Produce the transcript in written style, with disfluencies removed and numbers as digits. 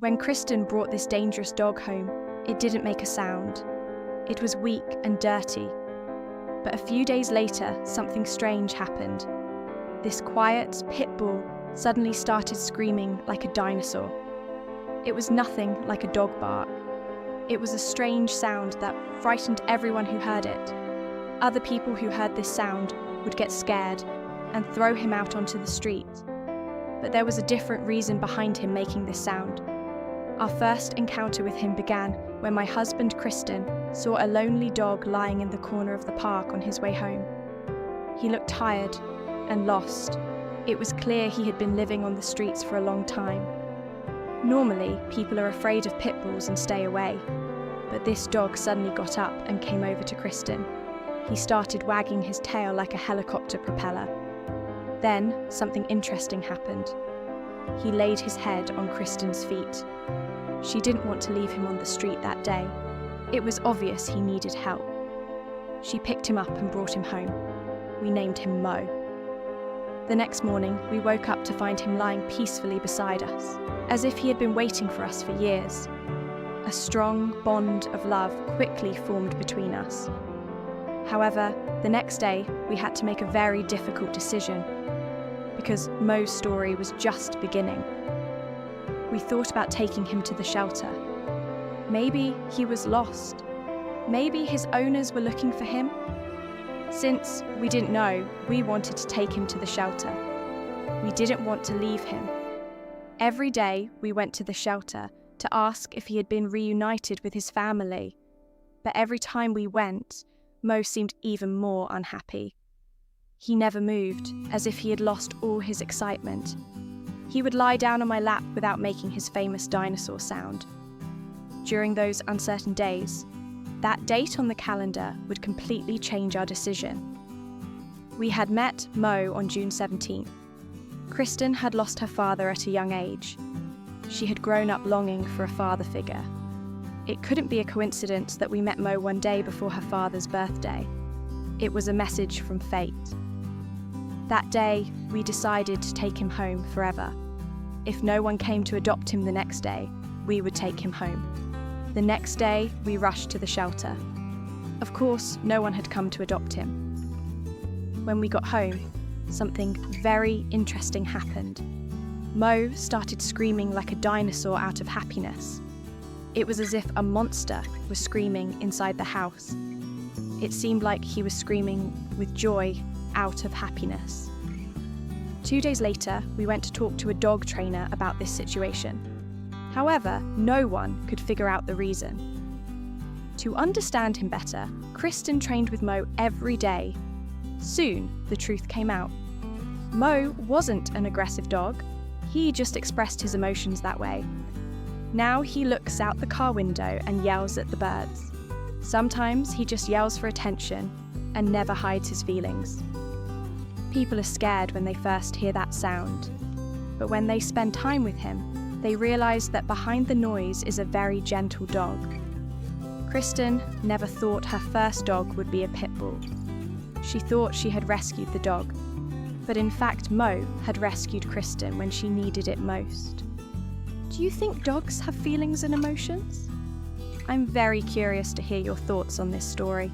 When Kristen brought this dangerous dog home, it didn't make a sound. It was weak and dirty. But a few days later, something strange happened. This quiet pitbull suddenly started screaming like a dinosaur. It was nothing like a dog bark. It was a strange sound that frightened everyone who heard it. Other people who heard this sound would get scared and throw him out onto the street. But there was a different reason behind him making this sound. Our first encounter with him began when my husband Kristen saw a lonely dog lying in the corner of the park on his way home. He looked tired and lost. It was clear he had been living on the streets for a long time. Normally, people are afraid of pit bulls and stay away, but this dog suddenly got up and came over to Kristen. He started wagging his tail like a helicopter propeller. Then, something interesting happened. He laid his head on Kristen's feet. She didn't want to leave him on the street that day. It was obvious he needed help. She picked him up and brought him home. We named him Mo. The next morning, we woke up to find him lying peacefully beside us, as if he had been waiting for us for years. A strong bond of love quickly formed between us. However, the next day, we had to make a very difficult decision, because Mo's story was just beginning. We thought about taking him to the shelter. Maybe he was lost. Maybe his owners were looking for him. Since we didn't know, we wanted to take him to the shelter. We didn't want to leave him. Every day, we went to the shelter to ask if he had been reunited with his family. But every time we went, Mo seemed even more unhappy. He never moved, as if he had lost all his excitement. He would lie down on my lap without making his famous dinosaur sound. During those uncertain days, that date on the calendar would completely change our decision. We had met Mo on June 17th. Kristen had lost her father at a young age. She had grown up longing for a father figure. It couldn't be a coincidence that we met Mo one day before her father's birthday. It was a message from fate. That day, we decided to take him home forever. If no one came to adopt him the next day, we would take him home. The next day, we rushed to the shelter. Of course, no one had come to adopt him. When we got home, something very interesting happened. Mo started screaming like a dinosaur out of happiness. It was as if a monster was screaming inside the house. It seemed like he was screaming with joy out of happiness. 2 days later, we went to talk to a dog trainer about this situation. However, no one could figure out the reason. To understand him better, Kristen trained with Mo every day. Soon, the truth came out. Mo wasn't an aggressive dog. He just expressed his emotions that way. Now he looks out the car window and yells at the birds. Sometimes he just yells for attention and never hides his feelings. People are scared when they first hear that sound, but when they spend time with him, they realize that behind the noise is a very gentle dog. Kristen never thought her first dog would be a pit bull. She thought she had rescued the dog, but in fact Mo had rescued Kristen when she needed it most. Do you think dogs have feelings and emotions? I'm very curious to hear your thoughts on this story.